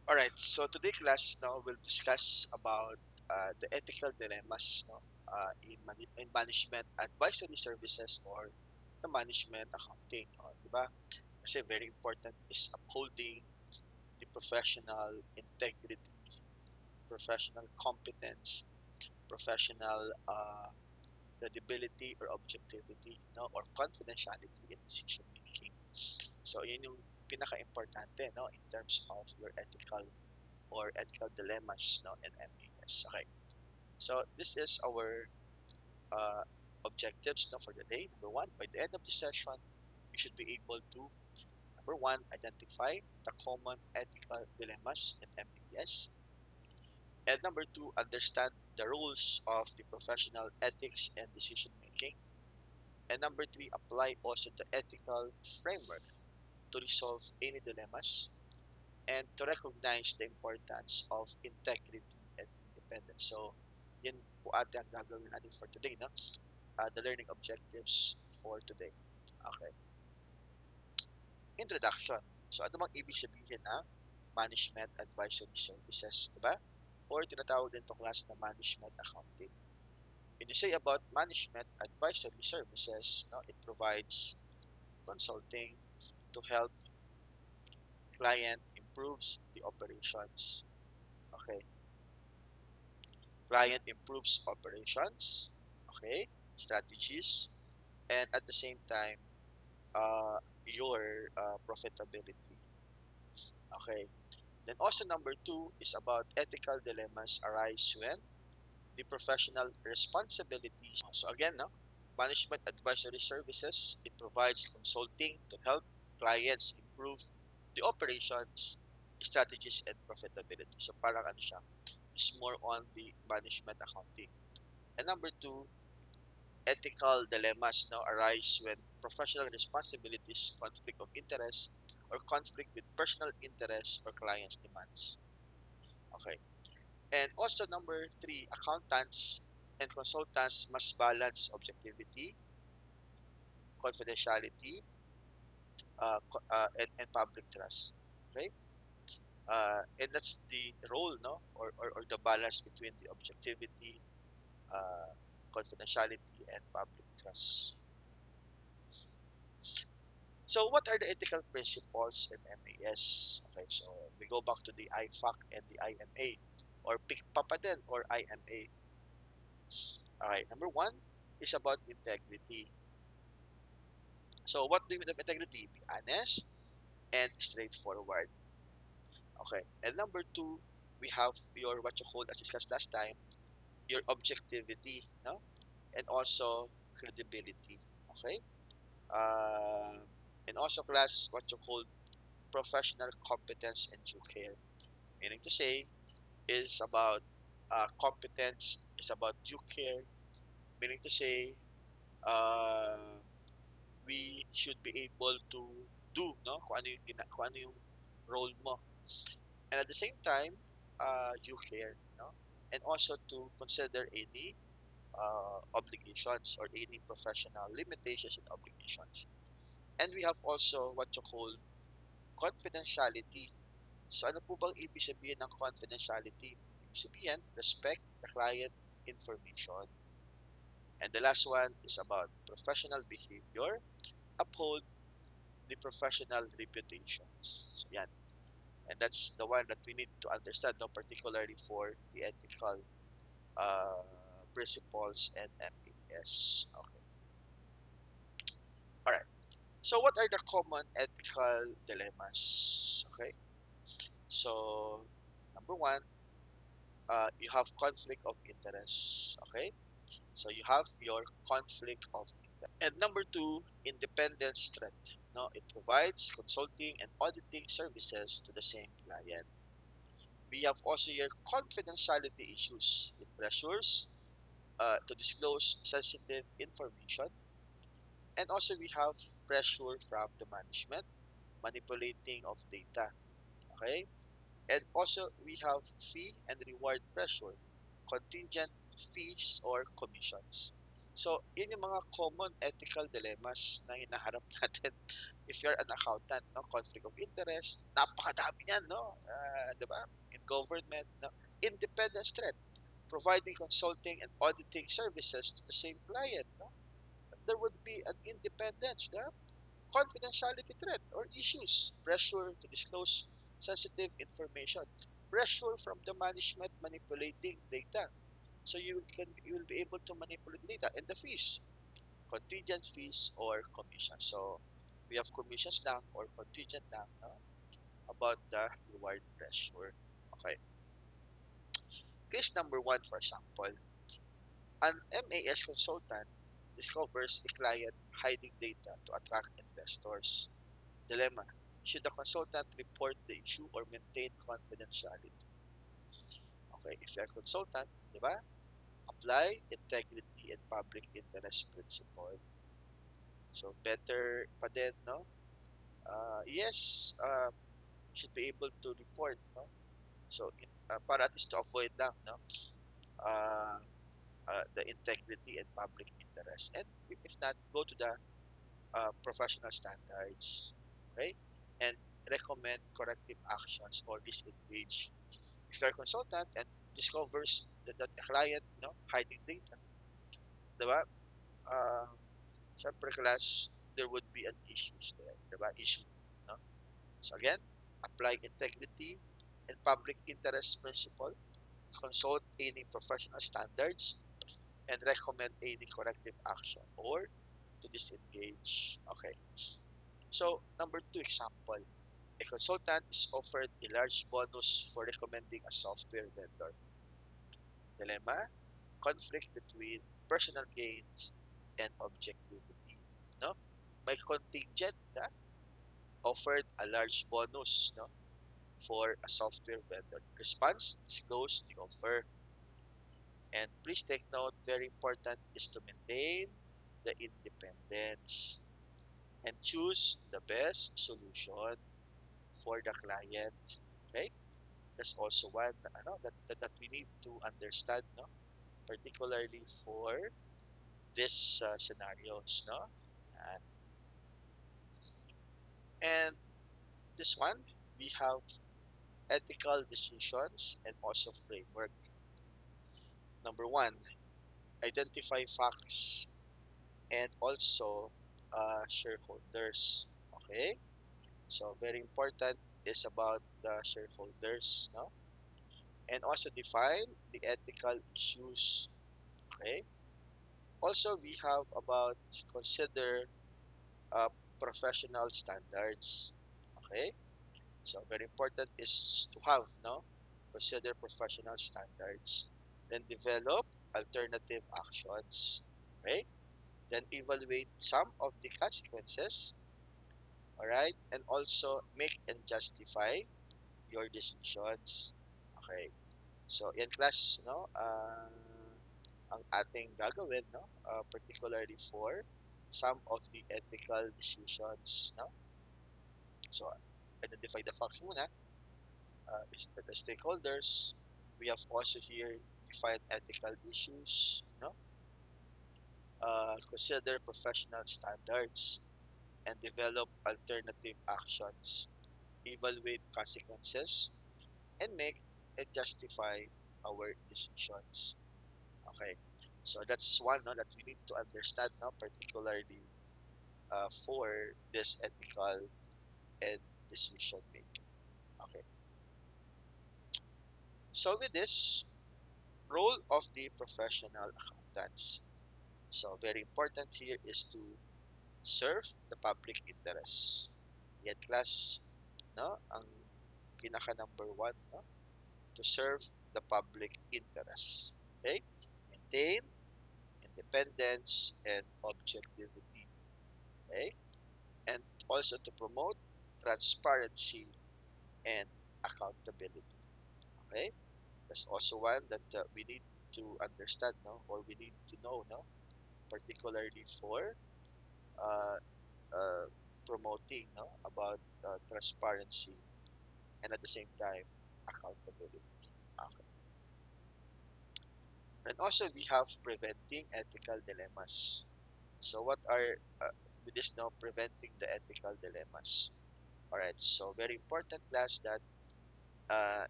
Alright, so today class now we'll discuss about the ethical dilemmas in management advisory services or the management accounting. Diba? Kasi very important is upholding the professional integrity, professional competence, professional credibility or objectivity, or confidentiality in decision making. So yun yung pinaka-importante in terms of your ethical or ethical dilemmas in MAS. Okay. So this is our uh, objectives for the day. Number one, by the end of the session, you should be able to, number one, identify the common ethical dilemmas in MAS. And number two, understand the rules of the professional ethics and decision making. And number three, apply also the ethical framework to resolve any dilemmas and to recognize the importance of integrity and independence. So, yun po ate ang gagawin natin for today, no? The learning objectives for today. Okay. Introduction. So, ano bang ibig sabihin ng management advisory services, di ba? Or tinatawag din itong class na management accounting. When you say about management advisory services, it provides consulting to help client improves the operations. Okay. Client improves operations, okay, strategies, and at the same time, uh, your profitability. Okay. Then also number two is about ethical dilemmas arise when the professional responsibilities. So again, no, management advisory services, it provides consulting to help clients improve the operations, strategies, and profitability. So parang ano siya, is more on the management accounting. And number two, ethical dilemmas now arise when professional responsibilities conflict of interest or conflict with personal interests or clients' demands. Okay. And also number three, accountants and consultants must balance objectivity, confidentiality, and public trust. Okay. And that's the role, no, or the balance between the objectivity, uh, confidentiality, and public trust. So what are the ethical principles in MAS? Okay, so we go back to the IFAC and the IMA or PICPAPA din or IMA. Alright, number one is about integrity. So what do you mean of integrity? Be honest and straightforward. Okay, and number two, we have your what you call as discussed last time, your objectivity, no, and also credibility. Okay, uh, and also class what you call professional competence and due care. Meaning to say, is about competence, is about due care. Meaning to say, uh, we should be able to do, no, kung ano yung role mo. And at the same time, due care, no, and also to consider any obligations or any professional limitations and obligations. And we have also what you call confidentiality. So ano po bang ibig sabihin ng confidentiality? Ibig sabihin, respect the client information. And the last one is about professional behavior, uphold the professional reputations. So yan. And that's the one that we need to understand, no, particularly for the ethical uh, principles and MAS. Okay. All right. So what are the common ethical dilemmas? Okay. So number one, you have conflict of interest. Okay. So you have your conflict of interest. And number two, independent strength. No, it provides consulting and auditing services to the same client. We have also your confidentiality issues. It pressures to disclose sensitive information. And also we have pressure from the management, manipulating of data. Okay? And also we have fee and reward pressure, contingent fees or commissions. So, yun yung mga common ethical dilemmas na hinaharap natin if you're an accountant, no? Conflict of interest, napakadami yan, no? 'Di ba? In government, no? Independence threat, providing consulting and auditing services to the same client, no? There would be an independence, no? Confidentiality threat or issues, pressure to disclose sensitive information, pressure from the management manipulating data. So you will be able to manipulate data and the fees, contingent fees or commission. So we have commissions lang or contingent lang, no? About the reward pressure. Okay. Case number one, for example, an MAS consultant discovers a client hiding data to attract investors. Dilemma: should the consultant report the issue or maintain confidentiality? Okay, if you're a consultant, di ba? Apply integrity and public interest principle. So better pa din, no? Yes, should be able to report, no? So para at least to avoid lang, no? Uh, the integrity and public interest. And if not, go to the professional standards, right? And recommend corrective actions or disengage. If you're a consultant and discovers that a client, hiding data, di ba? Uh, Siyempre, class, there would be an issues there, di ba? Issue, no? So again, apply integrity and public interest principle, consult any professional standards, and recommend any corrective action or to disengage. Okay. So, number two example, a consultant is offered a large bonus for recommending a software vendor. Dilemma: conflict between personal gains and objectivity. No? May contingent na offered a large bonus, no, for a software vendor. Response: disclose the offer. And please take note, very important is to maintain the independence and choose the best solution for the client. Okay? That's also one that we need to understand, no? Particularly for this scenarios, no? And, and this one, we have ethical decisions and also framework. Number one, identify facts and also shareholders. Okay? So very important is about the shareholders, no? And also define the ethical issues. Okay? Also, we have about consider uh, professional standards. Okay? So very important is to have, no? Consider professional standards. Then develop alternative actions. Okay? Then evaluate some of the consequences. Alright? And also make and justify your decisions. Okay. So, yan class, no? Ang ating gagawin, no? Particularly for some of the ethical decisions, no? So, identify the facts muna, the stakeholders. We have also here defined ethical issues, no? Consider professional standards and develop alternative actions, evaluate consequences, and make and justify our decisions. Okay. So that's one, no, that we need to understand, no, particularly for this ethical and decision making. Okay. So with this, role of the professional accountants. So very important here is to serve the public interest. Yan class, no, ang pinaka number one, no, to serve the public interest. Okay? Maintain independence and objectivity. Okay? And also to promote transparency and accountability. Okay? That's also one that we need to understand, no, or we need to know, no, particularly for uh, uh, promoting, no, about transparency and at the same time accountability. Okay. And also we have preventing ethical dilemmas. So what are with this now preventing the ethical dilemmas? All right. So very important class that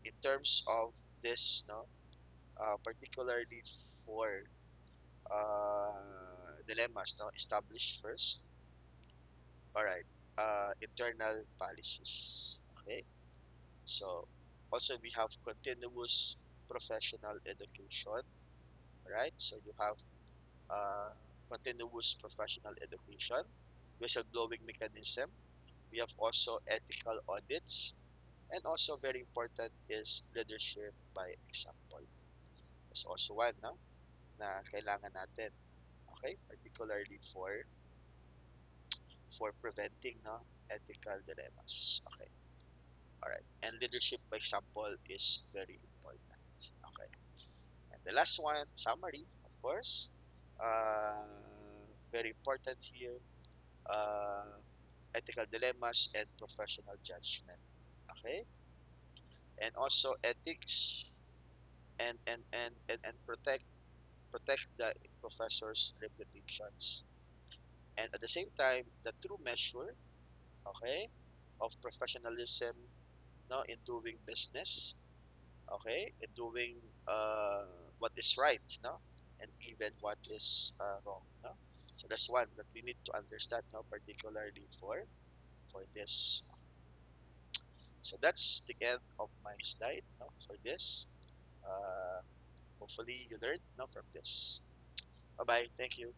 in terms of this, no, particularly for dilemmas, no, establish first. All right. Internal policies. Okay. So also we have continuous professional education. Right. So you have uh, continuous professional education, whistleblowing mechanism. We have also ethical audits, and also very important is leadership by example. That's also one, no, na kailangan natin. Okay, particularly for preventing, no, ethical dilemmas. Okay, all right, and leadership by example is very important. Okay, and the last one, summary, of course. Uh, Very important here. Uh, Ethical dilemmas and professional judgment. Okay, and also ethics and protect the professors' reputations, and at the same time the true measure, okay, of professionalism, no, in doing business, okay, in doing uh, what is right, no, and even what is wrong, no. So that's one that we need to understand now, particularly for this. So that's the end of my slide, no, for this. Uh, Hopefully you learned, no, from this. Bye bye. Thank you.